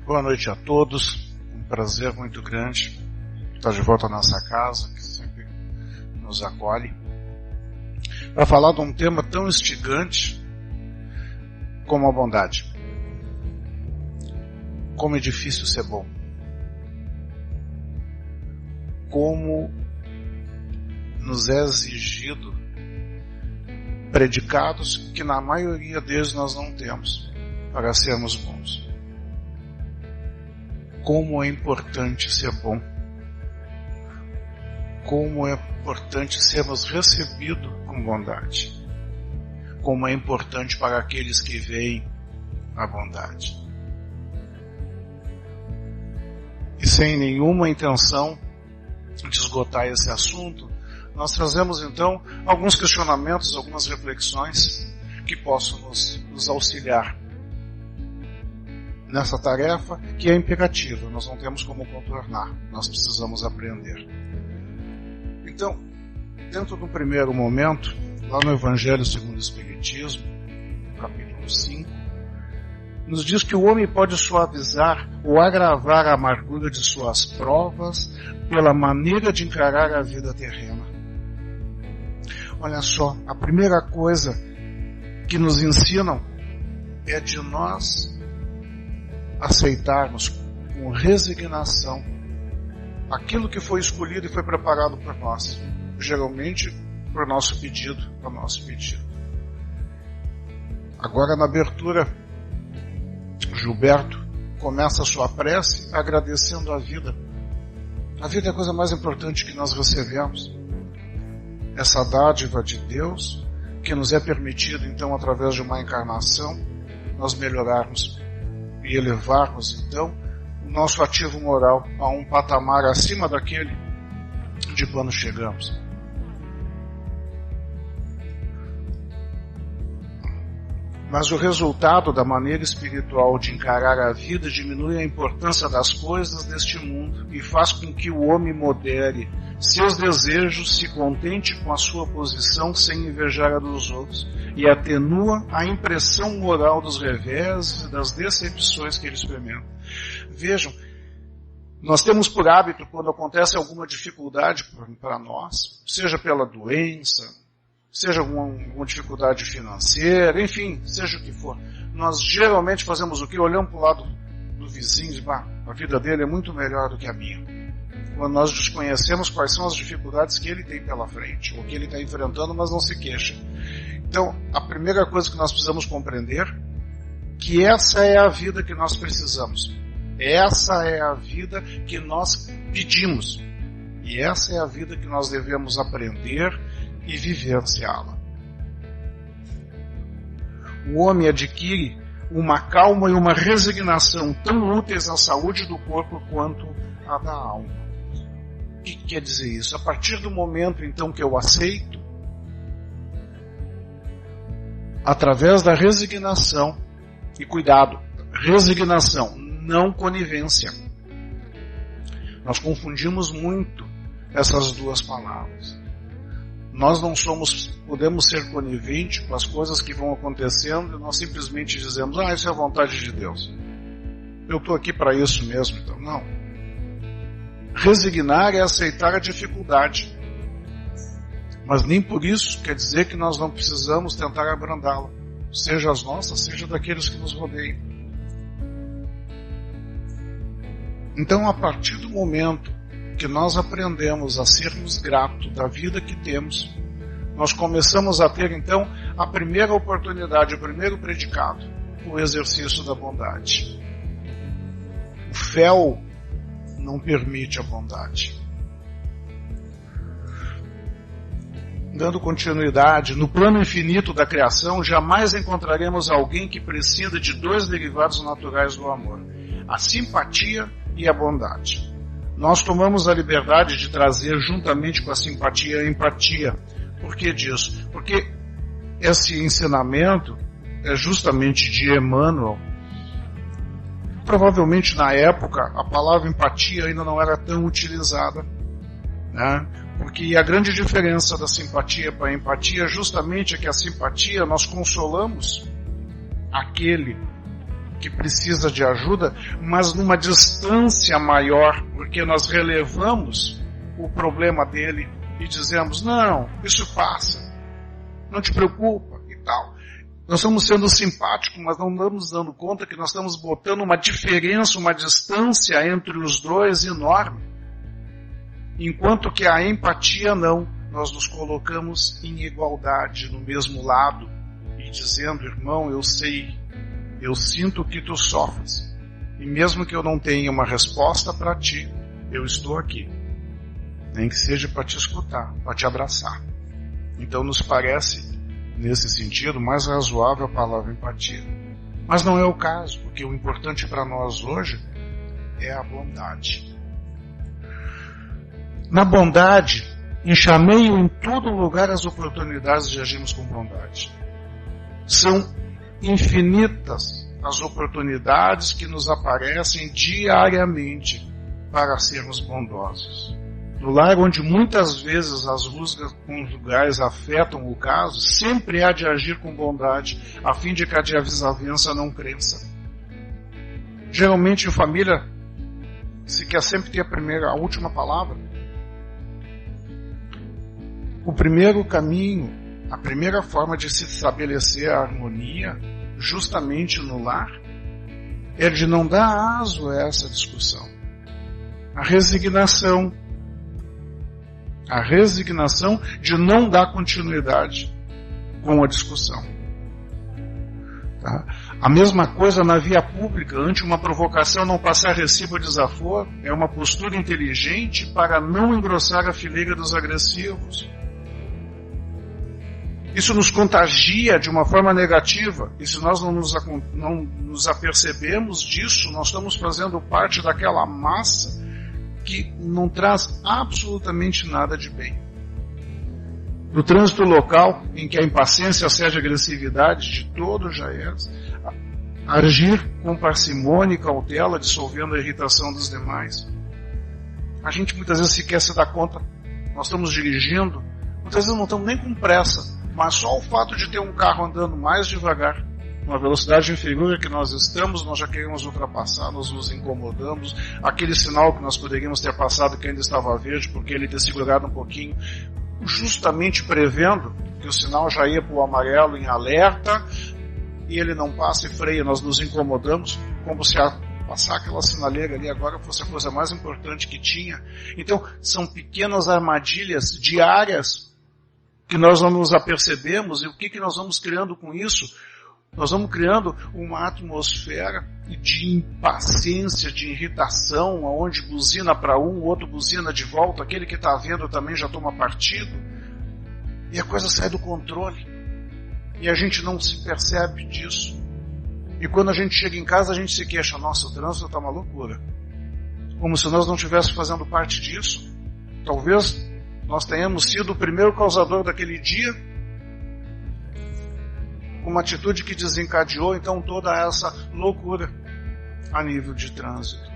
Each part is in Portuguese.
Boa noite a todos, um prazer muito grande estar de volta à nossa casa, que sempre nos acolhe, para falar de um tema tão instigante como a bondade. Como é difícil ser bom. Como nos é exigido predicados que na maioria deles nós não temos para sermos bons. Como é importante ser bom. Como é importante sermos recebidos com bondade. Como é importante para aqueles que veem a bondade. E sem nenhuma intenção de esgotar esse assunto, nós trazemos então alguns questionamentos, algumas reflexões que possam nos auxiliar nessa tarefa que é imperativa, nós não temos como contornar, nós precisamos aprender. Então, dentro do primeiro momento, lá no Evangelho segundo o Espiritismo, capítulo 5, nos diz que o homem pode suavizar ou agravar a amargura de suas provas pela maneira de encarar a vida terrena. Olha só, a primeira coisa que nos ensinam é de nós aceitarmos com resignação aquilo que foi escolhido e foi preparado por nós, geralmente por nosso pedido, Agora, na abertura, Gilberto começa a sua prece agradecendo a vida. A vida é a coisa mais importante que nós recebemos. Essa dádiva de Deus que nos é permitido, então, através de uma encarnação, nós melhorarmos e elevarmos, então, o nosso ativo moral a um patamar acima daquele de quando chegamos. Mas o resultado da maneira espiritual de encarar a vida diminui a importância das coisas deste mundo e faz com que o homem modere seus desejos, se contente com a sua posição sem invejar a dos outros e atenua a impressão moral dos reveses e das decepções que ele experimenta. Vejam, nós temos por hábito, quando acontece alguma dificuldade para nós, seja pela doença, seja alguma dificuldade financeira, enfim, seja o que for, nós geralmente fazemos o quê? Olhamos para o lado do vizinho e dizemos, a vida dele é muito melhor do que a minha. Quando nós desconhecemos quais são as dificuldades que ele tem pela frente, ou que ele está enfrentando, mas não se queixa. Então, a primeira coisa que nós precisamos compreender, que essa é a vida que nós precisamos. Essa é a vida que nós pedimos. E essa é a vida que nós devemos aprender e vivenciá-la. O homem adquire uma calma e uma resignação tão úteis à saúde do corpo quanto à da alma. O que quer dizer isso? A partir do momento, então, que eu aceito, através da resignação, e cuidado, resignação, não conivência. Nós confundimos muito essas duas palavras. Nós não podemos ser coniventes com as coisas que vão acontecendo e nós simplesmente dizemos, isso é a vontade de Deus. Eu estou aqui para isso mesmo, então não. Resignar é aceitar a dificuldade. Mas nem por isso quer dizer que nós não precisamos tentar abrandá-la. Seja as nossas, seja daqueles que nos rodeiam. Então, a partir do momento que nós aprendemos a sermos gratos da vida que temos, nós começamos a ter, então, a primeira oportunidade, o primeiro predicado, o exercício da bondade. O fel não permite a bondade. Dando continuidade, no plano infinito da criação, jamais encontraremos alguém que prescinda de dois derivados naturais do amor, a simpatia e a bondade. Nós tomamos a liberdade de trazer juntamente com a simpatia a empatia. Por que disso? Porque esse ensinamento é justamente de Emmanuel. Provavelmente na época a palavra empatia ainda não era tão utilizada, né? Porque a grande diferença da simpatia para a empatia é justamente que a simpatia nós consolamos aquele que precisa de ajuda, mas numa distância maior, porque nós relevamos o problema dele e dizemos, não, isso passa, não te preocupa e tal. Nós estamos sendo simpáticos, mas não estamos dando conta que nós estamos botando uma diferença, uma distância entre os dois enorme. Enquanto que a empatia não, nós nos colocamos em igualdade, no mesmo lado, e dizendo, irmão, eu sei, eu sinto que tu sofres, e mesmo que eu não tenha uma resposta para ti, eu estou aqui, nem que seja para te escutar, para te abraçar. Então nos parece, nesse sentido, mais razoável a palavra empatia. Mas não é o caso, porque o importante para nós hoje é a bondade. Na bondade, enxameio em todo lugar as oportunidades de agirmos com bondade. São infinitas as oportunidades que nos aparecem diariamente para sermos bondosos. No lar onde muitas vezes as rusgas conjugais afetam o caso, sempre há de agir com bondade, a fim de que a desavença não cresça. Geralmente em família se quer sempre ter a última palavra. O primeiro caminho, a primeira forma de se estabelecer a harmonia, justamente no lar, é de não dar aso a essa discussão. A resignação de não dar continuidade com a discussão. Tá? A mesma coisa na via pública, ante uma provocação não passar recibo ou desaforo, é uma postura inteligente para não engrossar a fileira dos agressivos. Isso nos contagia de uma forma negativa, e se nós não nos apercebemos disso, nós estamos fazendo parte daquela massa que não traz absolutamente nada de bem. No trânsito local, em que a impaciência cede a agressividade de todos já é, agir com parcimônia e cautela, dissolvendo a irritação dos demais. A gente muitas vezes sequer se dá conta, nós estamos dirigindo, muitas vezes não estamos nem com pressa, mas só o fato de ter um carro andando mais devagar, uma velocidade inferior que nós estamos, nós já queremos ultrapassar, nós nos incomodamos. Aquele sinal que nós poderíamos ter passado que ainda estava verde, porque ele ter segurado um pouquinho, justamente prevendo que o sinal já ia para o amarelo em alerta, e ele não passa e freia, nós nos incomodamos, como se passar aquela sinaleira ali agora fosse a coisa mais importante que tinha. Então, são pequenas armadilhas diárias que nós não nos apercebemos, e o que nós vamos criando com isso? Nós vamos criando uma atmosfera de impaciência, de irritação, onde buzina para um, o outro buzina de volta, aquele que está vendo também já toma partido, e a coisa sai do controle, e a gente não se percebe disso. E quando a gente chega em casa, a gente se queixa, nossa, o trânsito está uma loucura. Como se nós não estivéssemos fazendo parte disso. Talvez nós tenhamos sido o primeiro causador daquele dia, uma atitude que desencadeou então toda essa loucura a nível de trânsito.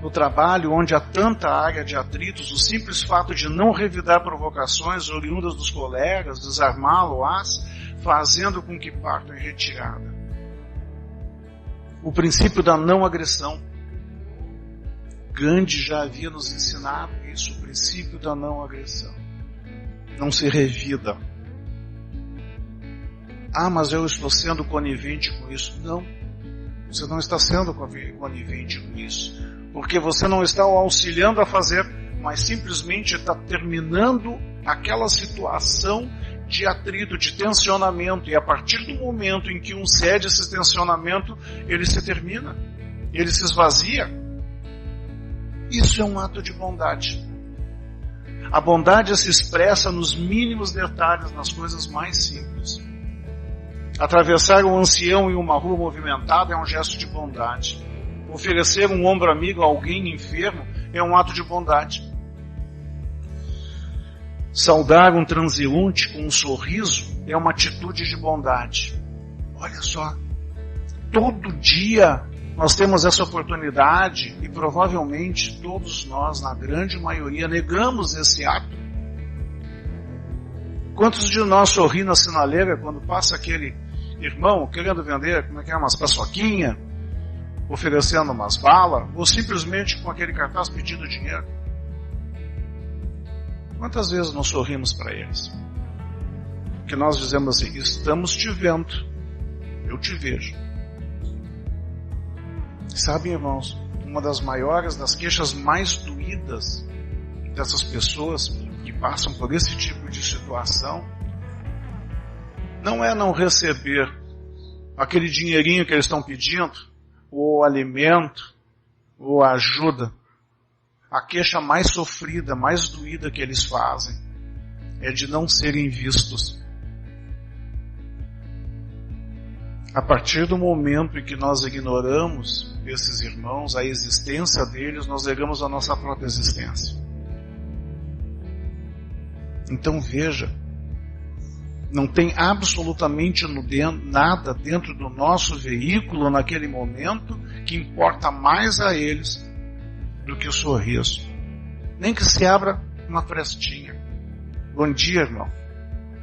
No trabalho, onde há tanta área de atritos, o simples fato de não revidar provocações oriundas dos colegas, desarmá-lo-ás, fazendo com que partam em retirada. O princípio da não agressão. Gandhi já havia nos ensinado isso, o princípio da não agressão. Não se revida. Ah, mas eu estou sendo conivente com isso. Não, você não está sendo conivente com isso. Porque você não está o auxiliando a fazer, mas simplesmente está terminando aquela situação de atrito, de tensionamento. E a partir do momento em que um cede esse tensionamento, ele se termina, ele se esvazia. Isso é um ato de bondade. A bondade se expressa nos mínimos detalhes, nas coisas mais simples. Atravessar um ancião em uma rua movimentada é um gesto de bondade. Oferecer um ombro amigo a alguém enfermo é um ato de bondade. Saudar um transeunte com um sorriso é uma atitude de bondade. Olha só, todo dia nós temos essa oportunidade e provavelmente todos nós, na grande maioria, negamos esse ato. Quantos de nós sorri na sinaleira quando passa aquele irmão querendo vender, como é que é, umas paçoquinhas, oferecendo umas balas, ou simplesmente com aquele cartaz pedindo dinheiro. Quantas vezes nós sorrimos para eles? Que nós dizemos assim, estamos te vendo, eu te vejo. Sabem, irmãos, uma das maiores, das queixas mais doídas dessas pessoas que passam por esse tipo de situação, não é não receber aquele dinheirinho que eles estão pedindo, ou alimento, ou ajuda. A queixa mais sofrida, mais doída que eles fazem é de não serem vistos. A partir do momento em que nós ignoramos esses irmãos, a existência deles, nós negamos a nossa própria existência. Então veja, não tem absolutamente nada dentro do nosso veículo naquele momento que importa mais a eles do que o sorriso. Nem que se abra uma frestinha. Bom dia, irmão.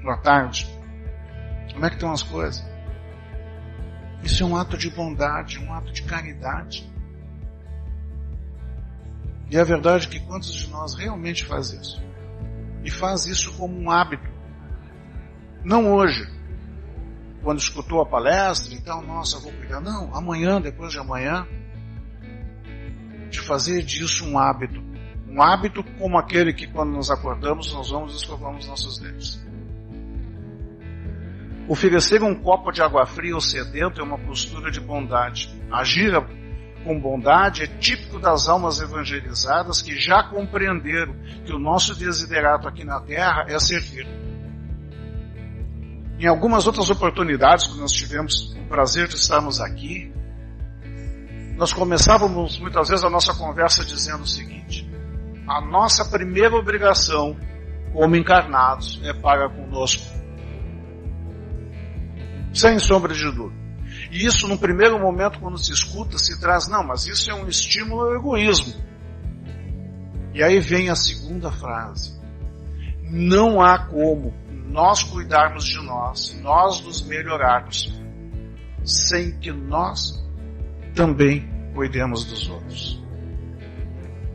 Boa tarde. Como é que estão as coisas? Isso é um ato de bondade, um ato de caridade. E a verdade é que quantos de nós realmente faz isso? E faz isso como um hábito. Não hoje, quando escutou a palestra, então, nossa, vou cuidar. Não, amanhã, depois de amanhã, de fazer disso um hábito. Um hábito como aquele que quando nos acordamos, nós vamos e escovamos nossos dentes. Oferecer um copo de água fria ao sedento é uma postura de bondade. Agir com bondade é típico das almas evangelizadas que já compreenderam que o nosso desiderato aqui na Terra é servir. Em algumas outras oportunidades, quando nós tivemos o prazer de estarmos aqui, nós começávamos muitas vezes a nossa conversa dizendo o seguinte: a nossa primeira obrigação como encarnados é para conosco. Sem sombra de dúvida. E isso, no primeiro momento, quando se escuta, se traz, não, mas isso é um estímulo ao egoísmo. E aí vem a segunda frase. Não há como nós cuidarmos de nós nos melhorarmos, sem que nós também cuidemos dos outros.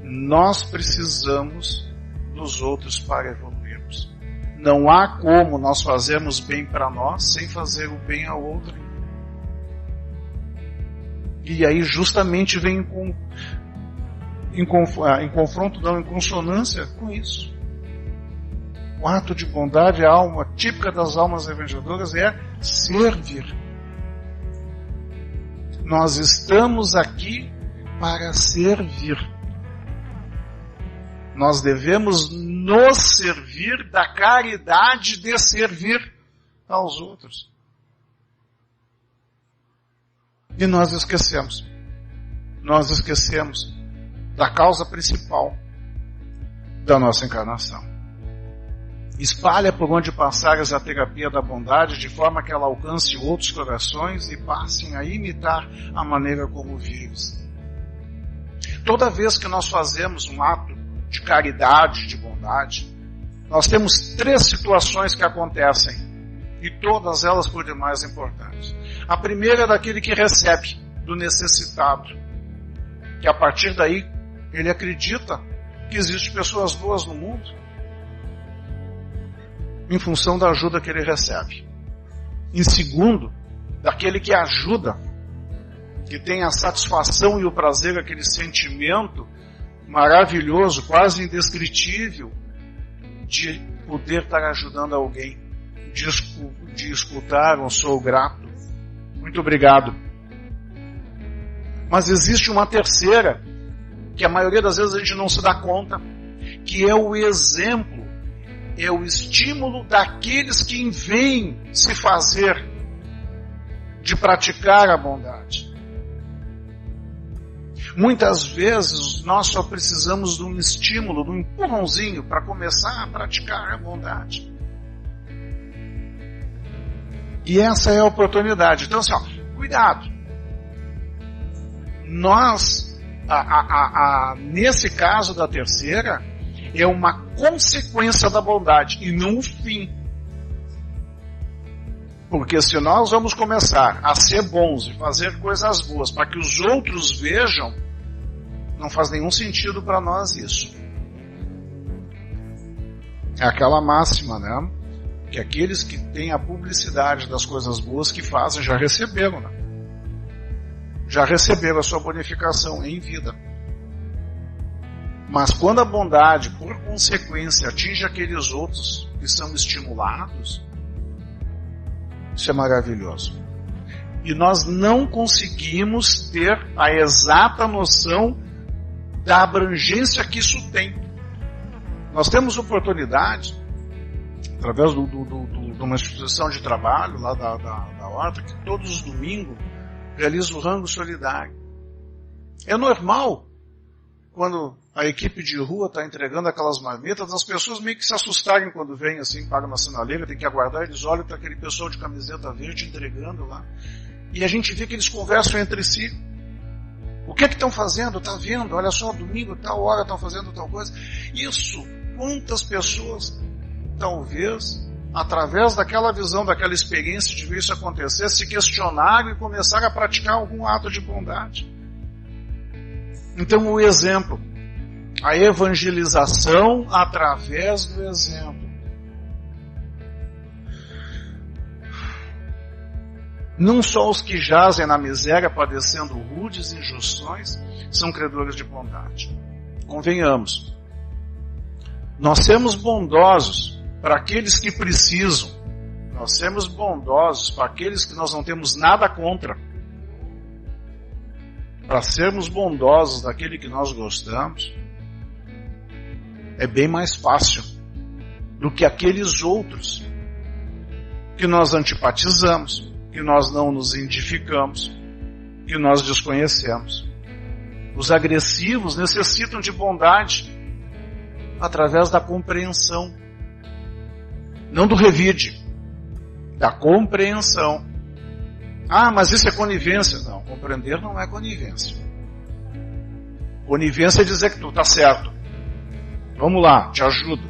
Nós precisamos dos outros para evoluirmos. Não há como nós fazermos bem para nós sem fazer o bem ao outro. E aí justamente vem em confronto, não, em consonância com isso. O ato de bondade, a alma típica das almas evangelizadoras é servir. Nós estamos aqui para servir. Nós devemos nos servir da caridade de servir aos outros. E nós esquecemos da causa principal da nossa encarnação. Espalha por onde passares a terapia da bondade, de forma que ela alcance outros corações e passem a imitar a maneira como vives. Toda vez que nós fazemos um ato de caridade, de bondade, nós temos 3 situações que acontecem, e todas elas por demais importantes. A primeira é daquele que recebe, do necessitado, que a partir daí ele acredita que existem pessoas boas no mundo, em função da ajuda que ele recebe. Em segundo, daquele que ajuda, que tem a satisfação e o prazer, aquele sentimento maravilhoso, quase indescritível, de poder estar ajudando alguém, de escutar, eu sou grato, muito obrigado. Mas existe uma terceira, que a maioria das vezes a gente não se dá conta, que é o exemplo, é o estímulo daqueles que vêm se fazer, de praticar a bondade. Muitas vezes nós só precisamos de um estímulo, de um empurrãozinho para começar a praticar a bondade. E essa é a oportunidade. Então assim, cuidado. Nós, nesse caso da terceira, é uma consequência da bondade e não o fim. Porque se nós vamos começar a ser bons e fazer coisas boas para que os outros vejam, não faz nenhum sentido para nós isso. É aquela máxima, né? Que aqueles que têm a publicidade das coisas boas que fazem já receberam, né? Já receberam a sua bonificação em vida. Mas quando a bondade, por consequência, atinge aqueles outros que são estimulados, isso é maravilhoso. E nós não conseguimos ter a exata noção da abrangência que isso tem. Nós temos oportunidade, através de uma instituição de trabalho lá da Horta, que todos os domingos realiza o rango solidário. É normal, quando a equipe de rua está entregando aquelas marmitas, as pessoas meio que se assustarem quando vem assim, pagam na sinaleira, tem que aguardar, eles olham para aquele pessoal de camiseta verde entregando lá. E a gente vê que eles conversam entre si. O que estão fazendo? Está vendo? Olha só, domingo, tal hora estão fazendo tal coisa. Isso, quantas pessoas, talvez, através daquela visão, daquela experiência de ver isso acontecer, se questionaram e começaram a praticar algum ato de bondade. Então o exemplo, a evangelização através do exemplo. Não só os que jazem na miséria padecendo rudes injunções são credores de bondade. Convenhamos, nós sermos bondosos para aqueles que precisam, nós sermos bondosos para aqueles que nós não temos nada contra, para sermos bondosos daquele que nós gostamos, é bem mais fácil do que aqueles outros que nós antipatizamos, que nós não nos identificamos, que nós desconhecemos. Os agressivos necessitam de bondade através da compreensão, não do revide, da compreensão. Ah, mas isso é conivência. Não, compreender não é conivência. Conivência é dizer que tu está certo. Vamos lá, te ajudo.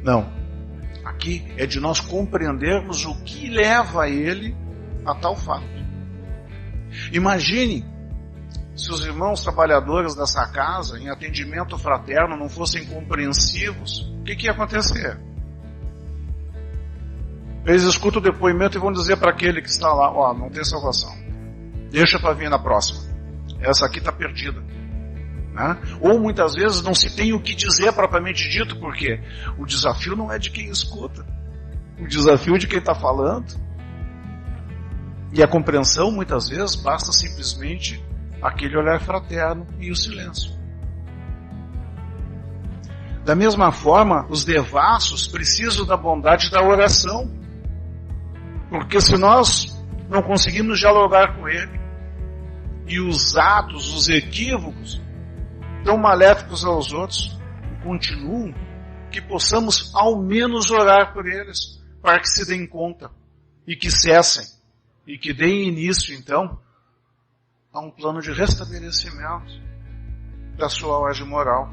Não. Aqui é de nós compreendermos o que leva ele a tal fato. Imagine se os irmãos trabalhadores dessa casa, em atendimento fraterno, não fossem compreensivos, o que ia acontecer? Eles escutam o depoimento e vão dizer para aquele que está lá, ó, não tem salvação. Deixa para vir na próxima. Essa aqui está perdida. Né? Ou muitas vezes não se tem o que dizer propriamente dito, porque o desafio não é de quem escuta. O desafio é de quem está falando. E a compreensão, muitas vezes, basta simplesmente aquele olhar fraterno e o silêncio. Da mesma forma, os devassos precisam da bondade da oração. Porque se nós não conseguimos dialogar com ele, e os atos, os equívocos, tão maléficos aos outros, continuam, que possamos ao menos orar por eles, para que se deem conta, e que cessem, e que deem início, então, a um plano de restabelecimento da sua ordem moral.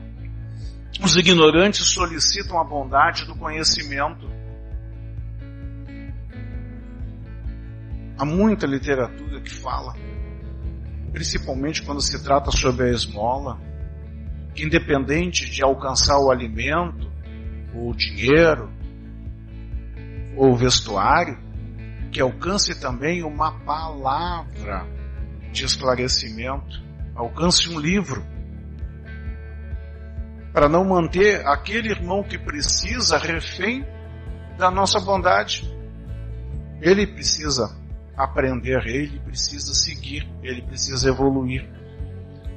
Os ignorantes solicitam a bondade do conhecimento. Há muita literatura que fala, principalmente quando se trata sobre a esmola, que independente de alcançar o alimento, ou o dinheiro, ou o vestuário, que alcance também uma palavra de esclarecimento, alcance um livro, para não manter aquele irmão que precisa refém da nossa bondade. Ele precisa aprender, ele precisa seguir, ele precisa evoluir.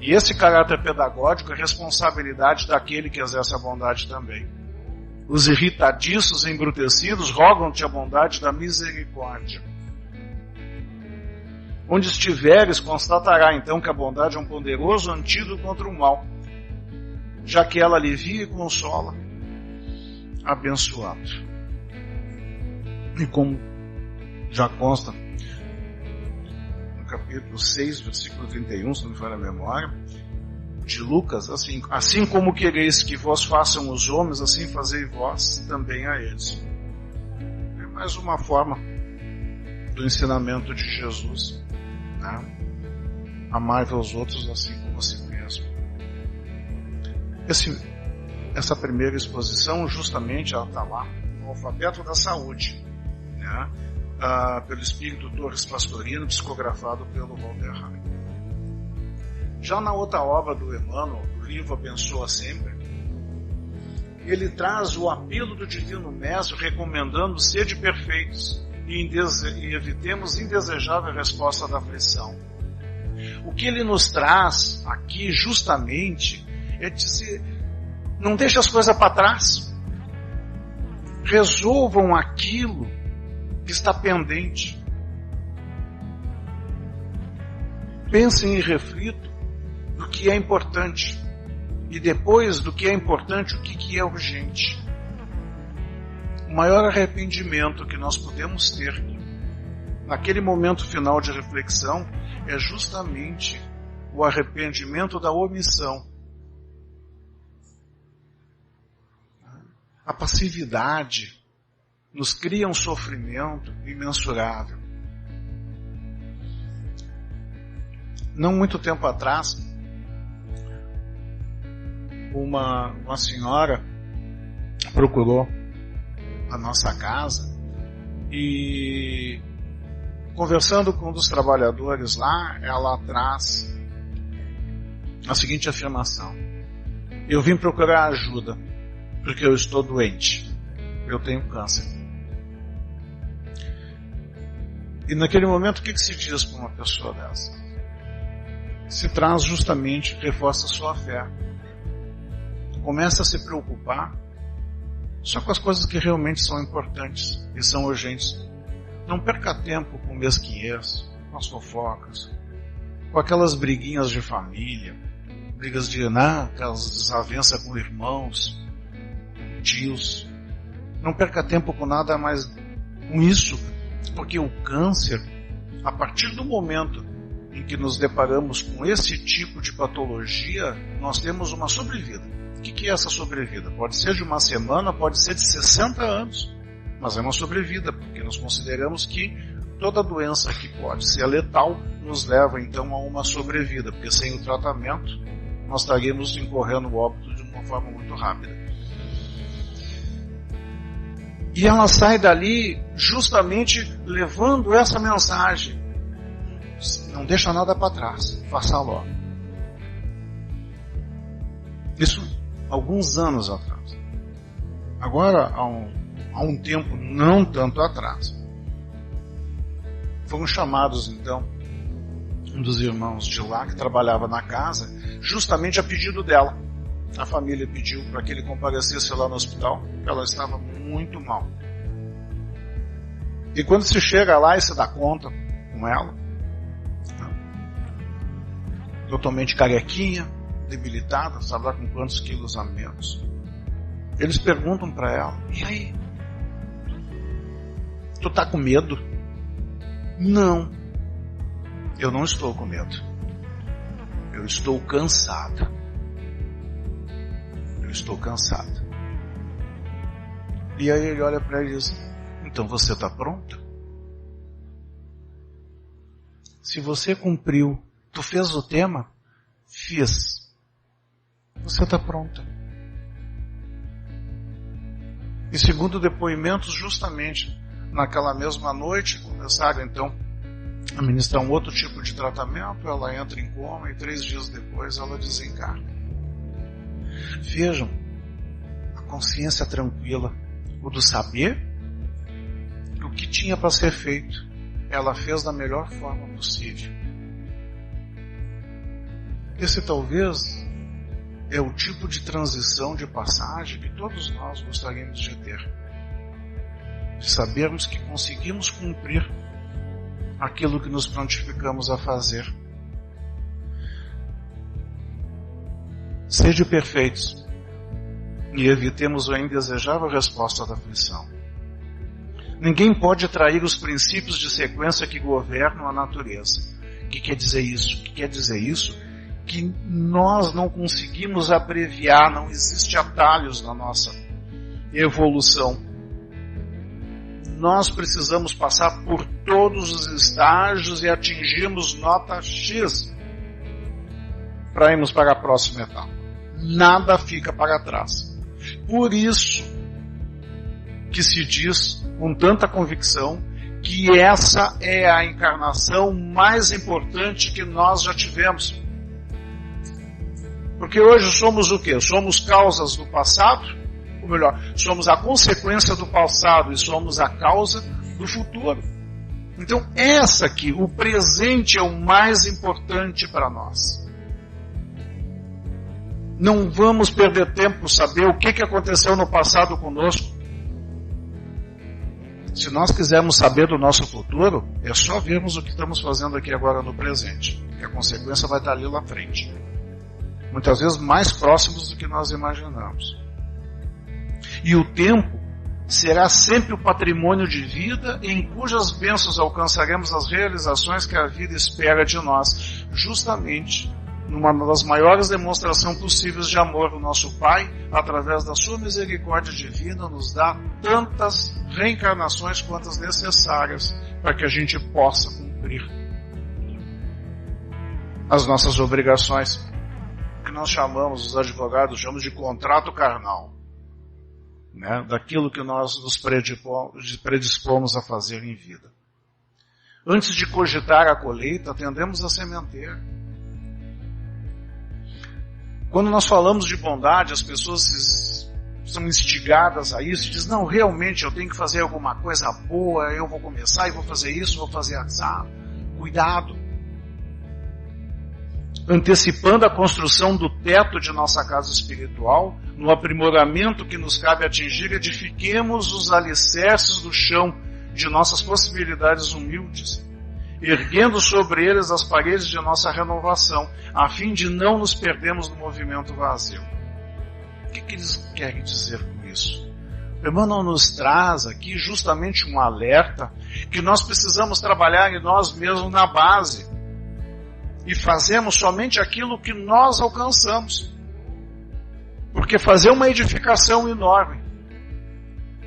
E esse caráter pedagógico é responsabilidade daquele que exerce a bondade também. Os irritadiços e embrutecidos rogam-te a bondade da misericórdia. Onde estiveres, constatará então que a bondade é um poderoso antídoto contra o mal, já que ela alivia e consola, abençoado. E como já consta no capítulo 6, versículo 31, se não me falha a memória, de Lucas, assim como quereis que vos façam os homens, assim fazei vós também a eles. É mais uma forma do ensinamento de Jesus, né? Amar aos outros assim como a si mesmo. Essa primeira exposição, justamente, ela está lá no Alfabeto da Saúde, né? Pelo Espírito Torres Pastorino, psicografado pelo Walter Heim. Já na outra obra do Emmanuel, do livro Abençoa Sempre, ele traz o apelo do Divino Mestre recomendando sede perfeitos e evitemos indesejável resposta da aflição. O que ele nos traz aqui justamente é dizer, não deixe as coisas para trás. Resolvam aquilo que está pendente. Pensem e reflitam no que é importante. E depois do que é importante, o que é urgente. O maior arrependimento que nós podemos ter naquele momento final de reflexão é justamente o arrependimento da omissão. A passividade nos cria um sofrimento imensurável. Não muito tempo atrás, uma senhora procurou a nossa casa e, conversando com um dos trabalhadores lá, ela traz a seguinte afirmação: eu vim procurar ajuda porque eu estou doente, eu tenho câncer. E naquele momento, o que se diz para uma pessoa dessa? Se traz justamente, reforça a sua fé. Começa a se preocupar só com as coisas que realmente são importantes e são urgentes. Não perca tempo com mesquinhez, com as fofocas, com aquelas briguinhas de família, brigas de aquelas desavenças com irmãos, com tios. Não perca tempo com nada mais com isso, porque o câncer, a partir do momento em que nos deparamos com esse tipo de patologia, nós temos uma sobrevida. O que é essa sobrevida? Pode ser de uma semana, pode ser de 60 anos, mas é uma sobrevida, porque nós consideramos que toda doença que pode ser letal nos leva então a uma sobrevida, porque sem o tratamento nós estaríamos incorrendo o óbito de uma forma muito rápida. E ela sai dali justamente levando essa mensagem: não deixa nada para trás, faça logo. Isso alguns anos atrás. Agora, há um tempo não tanto atrás, foram chamados então um dos irmãos de lá que trabalhava na casa, justamente a pedido dela. A família pediu para que ele comparecesse lá no hospital, porque ela estava muito mal. E quando se chega lá e se dá conta com ela, totalmente carequinha, debilitada, sabe lá com quantos quilos a menos, eles perguntam para ela: e aí? Tu tá com medo? Não, eu não estou com medo. Eu estou cansada. Eu estou cansada. E aí ele olha para ela e diz: então você está pronta? Se você cumpriu, tu fez o tema? Fiz. Você está pronta. E segundo depoimentos, justamente naquela mesma noite, começaram então a ministrar um outro tipo de tratamento. Ela entra em coma e 3 dias depois ela desencarna. Vejam, a consciência tranquila, o do saber o que tinha para ser feito, ela fez da melhor forma possível. Esse talvez é o tipo de transição, de passagem que todos nós gostaríamos de ter. De sabermos que conseguimos cumprir aquilo que nos prontificamos a fazer. Sede perfeitos e evitemos a indesejável resposta da aflição. Ninguém pode trair os princípios de sequência que governam a natureza. O que quer dizer isso? O que quer dizer isso? Que nós não conseguimos abreviar, não existe atalhos na nossa evolução. nós precisamos passar por todos os estágios e atingirmos nota X para irmos para a próxima etapa. Nada fica para trás. Por isso que se diz com tanta convicção que essa é a encarnação mais importante que nós já tivemos. Porque hoje somos o quê? Somos causas do passado, ou melhor, somos a consequência do passado e somos a causa do futuro. Então essa aqui, o presente é o mais importante para nós. Não vamos perder tempo saber o que aconteceu no passado conosco. Se nós quisermos saber do nosso futuro, é só vermos o que estamos fazendo aqui agora no presente. Que a consequência vai estar ali lá na frente. Muitas vezes mais próximos do que nós imaginamos. E o tempo será sempre o patrimônio de vida em cujas bênçãos alcançaremos as realizações que a vida espera de nós, justamente numa das maiores demonstrações possíveis de amor, o nosso Pai, através da sua misericórdia divina, nos dá tantas reencarnações quantas necessárias para que a gente possa cumprir as nossas obrigações, que nós chamamos, os advogados chamamos de contrato carnal, né? Daquilo que nós nos predispomos a fazer em vida. Antes de cogitar a colheita, atendemos a sementeira. Quando nós falamos de bondade, as pessoas são instigadas a isso e dizem, não, realmente eu tenho que fazer alguma coisa boa, eu vou começar e vou fazer isso, vou fazer aquilo. Cuidado. Antecipando a construção do teto de nossa casa espiritual, no aprimoramento que nos cabe atingir, edifiquemos os alicerces do chão de nossas possibilidades humildes, erguendo sobre eles as paredes de nossa renovação, a fim de não nos perdermos no movimento vazio. O que eles querem dizer com isso? O Emmanuel nos traz aqui justamente um alerta que nós precisamos trabalhar em nós mesmos na base e fazemos somente aquilo que nós alcançamos. Porque fazer uma edificação enorme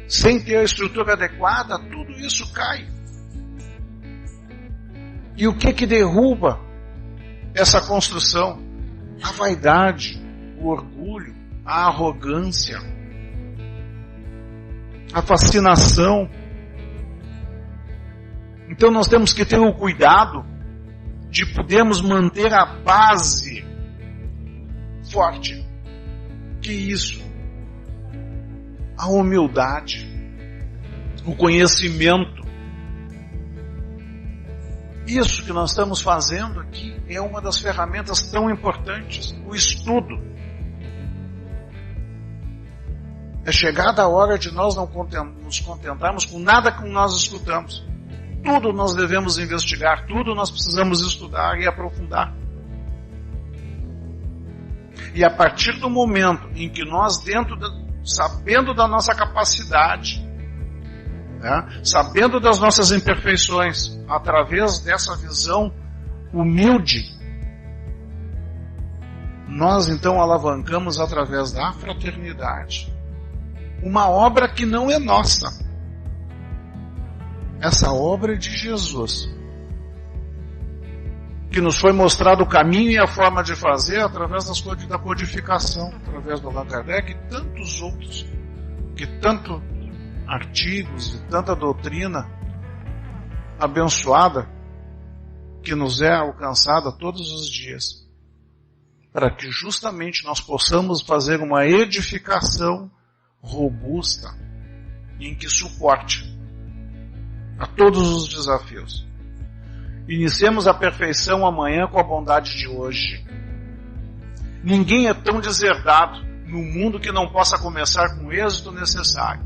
sem ter a estrutura adequada, tudo isso cai. E o que derruba essa construção? A vaidade, o orgulho, a arrogância, a fascinação. Então nós temos que ter o cuidado de podermos manter a base forte. Que isso? A humildade, o conhecimento. Isso que nós estamos fazendo aqui é uma das ferramentas tão importantes, o estudo. É chegada a hora de nós não nos contentarmos com nada que nós escutamos. Tudo nós devemos investigar, tudo nós precisamos estudar e aprofundar. E a partir do momento em que nós, sabendo da nossa capacidade, né, sabendo das nossas imperfeições, através dessa visão humilde, nós então alavancamos através da fraternidade uma obra que não é nossa. Essa obra é de Jesus, que nos foi mostrado o caminho e a forma de fazer através da codificação, através do Allan Kardec e tantos outros, que tanto artigos e tanta doutrina abençoada que nos é alcançada todos os dias, para que justamente nós possamos fazer uma edificação robusta em que suporte a todos os desafios. Iniciemos a perfeição amanhã com a bondade de hoje. Ninguém é tão deserdado no mundo que não possa começar com o êxito necessário.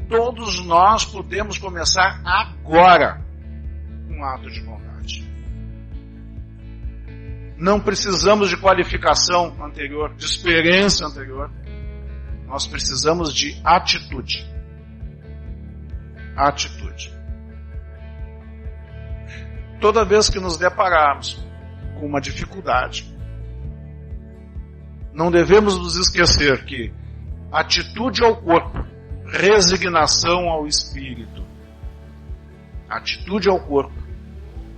Todos nós podemos começar agora um ato de bondade. Não precisamos de qualificação anterior, de experiência anterior. Nós precisamos de atitude. Atitude. Toda vez que nos depararmos com uma dificuldade, não devemos nos esquecer que atitude ao corpo, resignação ao espírito Atitude ao corpo,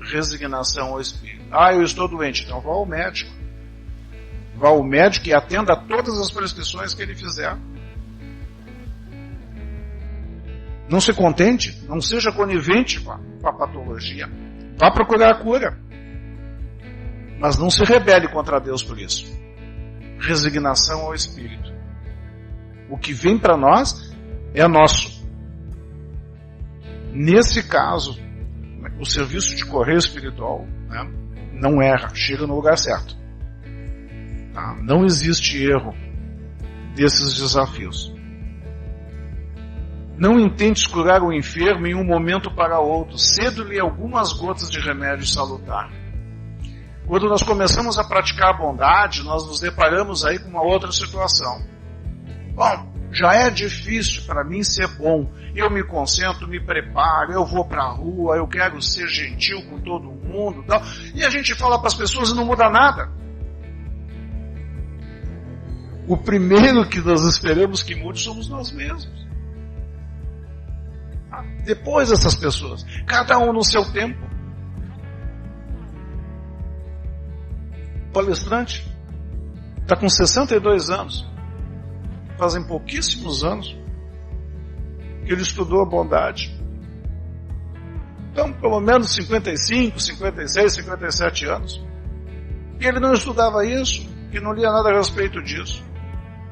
resignação ao espírito. Eu estou doente, então vá ao médico. Vá ao médico e atenda a todas as prescrições que ele fizer. Não se contente, não seja conivente com a patologia. Vá procurar a cura. Mas não se rebele contra Deus por isso. Resignação ao espírito. O que vem para nós é nosso. Nesse caso, o serviço de correio espiritual, né, não erra, chega no lugar certo. Tá? Não existe erro desses desafios. Não intentes curar o enfermo em um momento para outro. Cedo-lhe algumas gotas de remédio salutar. Quando nós começamos a praticar a bondade, nós nos deparamos aí com uma outra situação. Bom, já é difícil para mim ser bom. Eu me concentro, me preparo, eu vou para a rua, eu quero ser gentil com todo mundo. Tal. E a gente fala para as pessoas e não muda nada. O primeiro que nós esperamos que mude somos nós mesmos. Depois essas pessoas, cada um no seu tempo. O palestrante está com 62 anos. Fazem pouquíssimos anos que ele estudou a bondade. Então, pelo menos 55, 56, 57 anos. E ele não estudava isso, que não lia nada a respeito disso.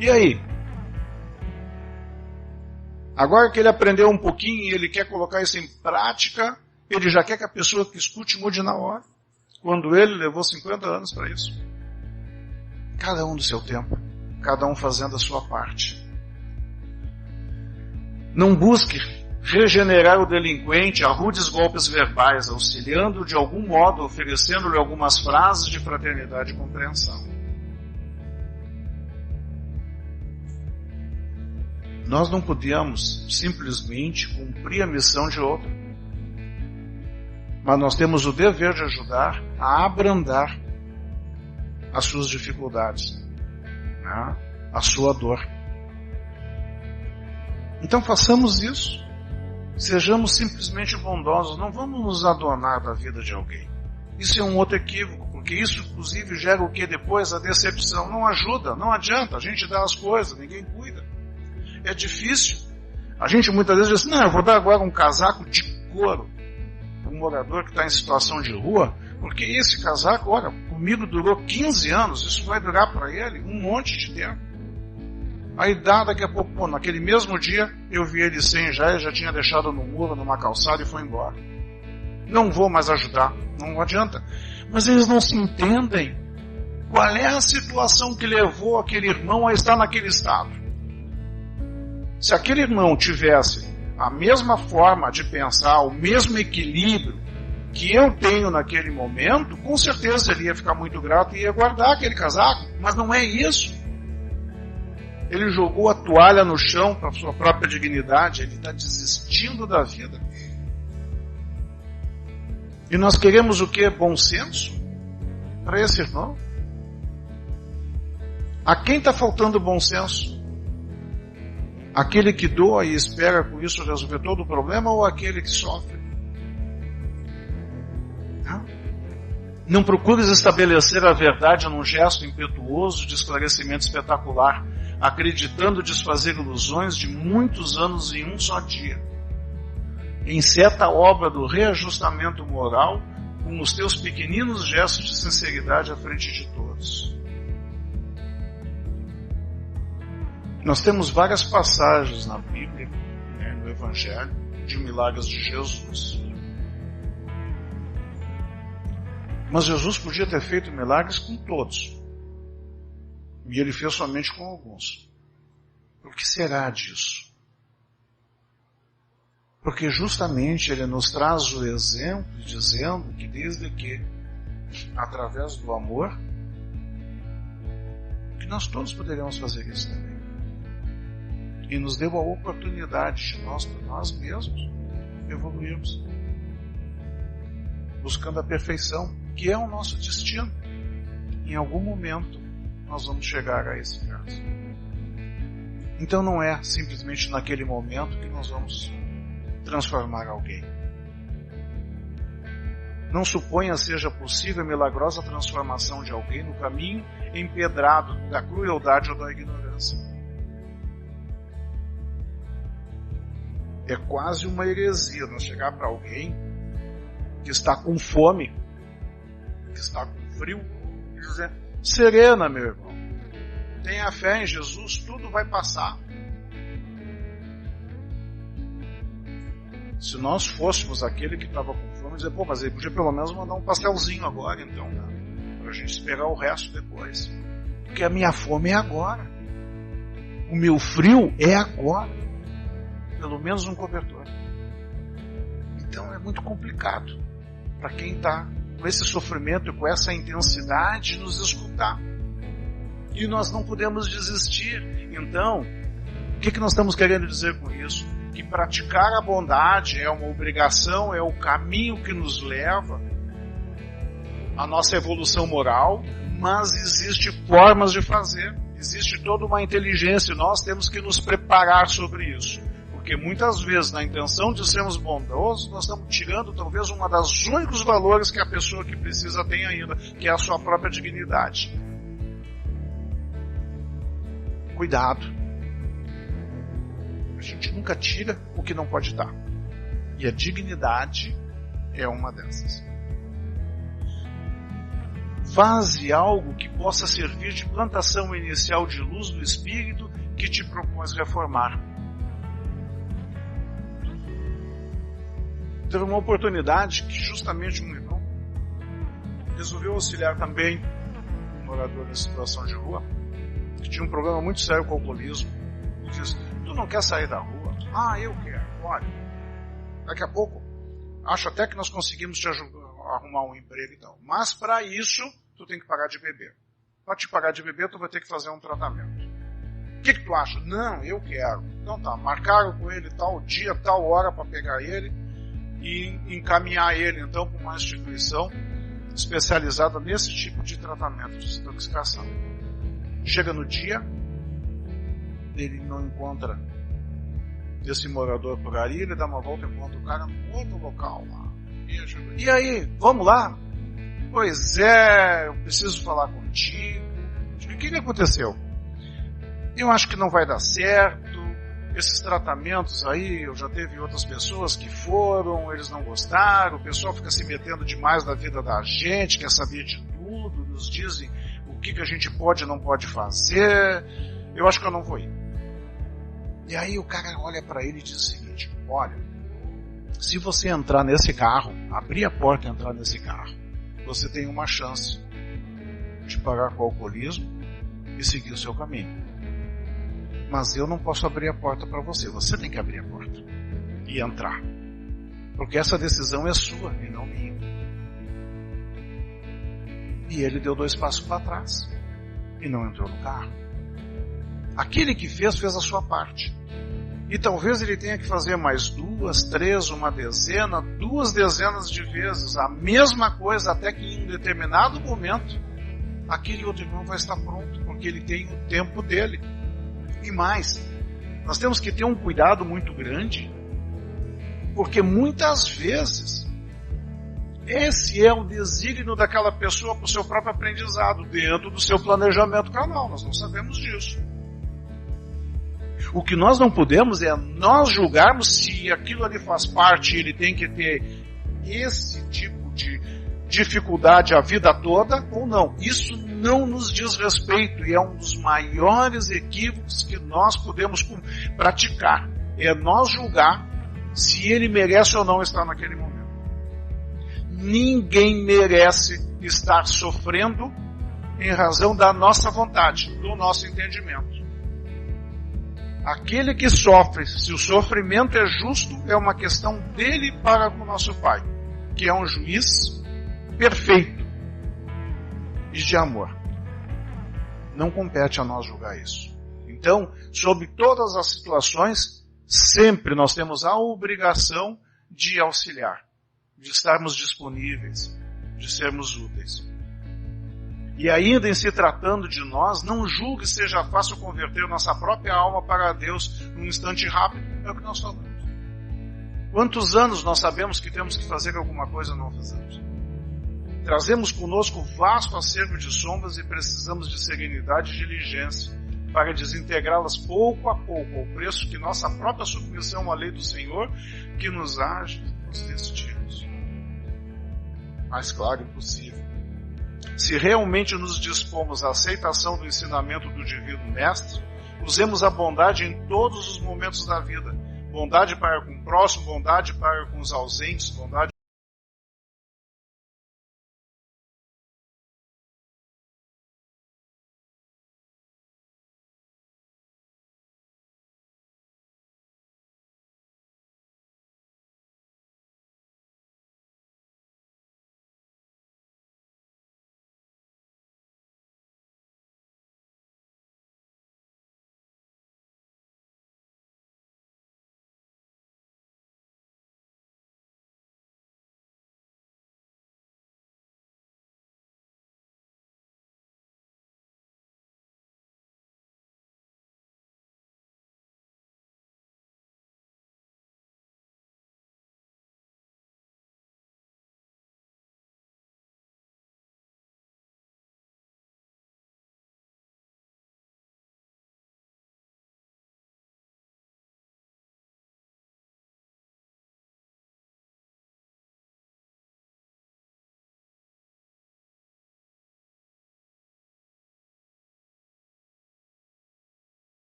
E aí? Agora que ele aprendeu um pouquinho e ele quer colocar isso em prática, ele já quer que a pessoa que escute mude na hora. Quando ele levou 50 anos para isso. Cada um do seu tempo. Cada um fazendo a sua parte. Não busque regenerar o delinquente a rudes golpes verbais, auxiliando de algum modo, oferecendo-lhe algumas frases de fraternidade e compreensão. Nós não podíamos simplesmente cumprir a missão de outro. Mas nós temos o dever de ajudar a abrandar as suas dificuldades, né? A sua dor. Então façamos isso. Sejamos simplesmente bondosos. Não vamos nos adonar da vida de alguém. Isso é um outro equívoco, porque isso inclusive gera o que depois? A decepção. Não ajuda, não adianta. A gente dá as coisas, ninguém cuida. É difícil. A gente muitas vezes diz, não, eu vou dar agora um casaco de couro para um morador que está em situação de rua, porque esse casaco, olha, comigo durou 15 anos, isso vai durar para ele um monte de tempo. Aí daqui a pouco, naquele mesmo dia, eu vi ele sem já tinha deixado no muro, numa calçada e foi embora. Não vou mais ajudar, não adianta. Mas eles não se entendem. Qual é a situação que levou aquele irmão a estar naquele estado? Se aquele irmão tivesse a mesma forma de pensar, o mesmo equilíbrio que eu tenho naquele momento, com certeza ele ia ficar muito grato e ia guardar aquele casaco. Mas não é isso. Ele jogou a toalha no chão para sua própria dignidade, ele está desistindo da vida. E nós queremos o quê? Bom senso para esse irmão? A quem está faltando bom senso? Aquele que doa e espera com isso resolver todo o problema ou aquele que sofre? Não procures estabelecer a verdade num gesto impetuoso de esclarecimento espetacular, acreditando desfazer ilusões de muitos anos em um só dia. Enceta a obra do reajustamento moral com os teus pequeninos gestos de sinceridade à frente de todos. Nós temos várias passagens na Bíblia, no Evangelho, de milagres de Jesus. Mas Jesus podia ter feito milagres com todos. E ele fez somente com alguns. O que será disso? Porque justamente ele nos traz o exemplo dizendo que desde que, através do amor, que nós todos poderíamos fazer isso também. E nos deu a oportunidade de nós, por nós mesmos, evoluirmos. Buscando a perfeição, que é o nosso destino. Em algum momento, nós vamos chegar a esse caso. Então não é simplesmente naquele momento que nós vamos transformar alguém. Não suponha seja possível a milagrosa transformação de alguém no caminho empedrado da crueldade ou da ignorância. É quase uma heresia nós chegar para alguém que está com fome, que está com frio, e dizer: serena, meu irmão, tenha fé em Jesus, tudo vai passar. Se nós fôssemos aquele que estava com fome, dizer: pô, mas ele podia pelo menos mandar um pastelzinho agora, então, né? Para a gente esperar o resto depois. Porque a minha fome é agora. O meu frio é agora. Pelo menos um cobertor. Então é muito complicado para quem está com esse sofrimento e com essa intensidade nos escutar. E nós não podemos desistir. Então, o que nós estamos querendo dizer com isso? Que praticar a bondade é uma obrigação, é o caminho que nos leva à nossa evolução moral, mas existe formas de fazer, existe toda uma inteligência e nós temos que nos preparar sobre isso. Porque muitas vezes, na intenção de sermos bondosos, nós estamos tirando talvez um dos únicos valores que a pessoa que precisa tem ainda, que é a sua própria dignidade. Cuidado. A gente nunca tira o que não pode dar. E a dignidade é uma dessas. Faze algo que possa servir de plantação inicial de luz do Espírito que te propões reformar. Teve uma oportunidade que justamente um irmão resolveu auxiliar também um morador em situação de rua, que tinha um problema muito sério com o alcoolismo. Ele disse: tu não quer sair da rua? Ah, eu quero. Olha, daqui a pouco, acho até que nós conseguimos te ajudar a arrumar um emprego e tal. Mas para isso, tu tem que parar de beber. Para te parar de beber, tu vai ter que fazer um tratamento. O que tu acha? Não, eu quero. Então tá, marcaram com ele tal dia, tal hora para pegar ele e encaminhar ele então para uma instituição especializada nesse tipo de tratamento de desintoxicação. Chega no dia, ele não encontra esse morador por ali, ele dá uma volta e encontra o cara no outro local lá. E aí, vamos lá? Pois é, eu preciso falar contigo. O que aconteceu? Eu acho que não vai dar certo. Esses tratamentos aí, eu já teve outras pessoas que foram, eles não gostaram, o pessoal fica se metendo demais na vida da gente, quer saber de tudo, nos dizem o que a gente pode e não pode fazer, eu acho que eu não vou ir. E aí o cara olha para ele e diz o seguinte: olha, se você entrar nesse carro, abrir a porta e entrar nesse carro, você tem uma chance de parar com o alcoolismo e seguir o seu caminho. Mas eu não posso abrir a porta para você. Você tem que abrir a porta e entrar. Porque essa decisão é sua e não minha. E ele deu 2 passos para trás e não entrou no carro. Aquele que fez a sua parte. E talvez ele tenha que fazer mais 2, 3, uma dezena, 2 dezenas de vezes a mesma coisa, até que em um determinado momento aquele outro irmão vai estar pronto, porque ele tem o tempo dele. E mais, nós temos que ter um cuidado muito grande, porque muitas vezes esse é o desígnio daquela pessoa para o seu próprio aprendizado, dentro do seu planejamento carnal. Nós não sabemos disso. O que nós não podemos é nós julgarmos se aquilo ali faz parte, ele tem que ter esse tipo de dificuldade a vida toda ou não. Isso não nos diz respeito e é um dos maiores equívocos que nós podemos praticar. É nós julgar se ele merece ou não estar naquele momento. Ninguém merece estar sofrendo em razão da nossa vontade, do nosso entendimento. Aquele que sofre, se o sofrimento é justo, é uma questão dele para com o nosso Pai, que é um juiz perfeito e de amor. Não compete a nós julgar isso. Então, sobre todas as situações, sempre nós temos a obrigação de auxiliar, de estarmos disponíveis, de sermos úteis. E ainda em se tratando de nós, não julgue seja fácil converter nossa própria alma para Deus num instante rápido. É o que nós falamos. Quantos anos nós sabemos que temos que fazer alguma coisa e não fazemos? Trazemos conosco vasto acervo de sombras e precisamos de serenidade e diligência para desintegrá-las pouco a pouco, ao preço que nossa própria submissão à lei do Senhor, que nos age nos destinos. Mais claro impossível. Se realmente nos dispomos à aceitação do ensinamento do Divino Mestre, usemos a bondade em todos os momentos da vida. Bondade para com o próximo, bondade para com os ausentes, bondade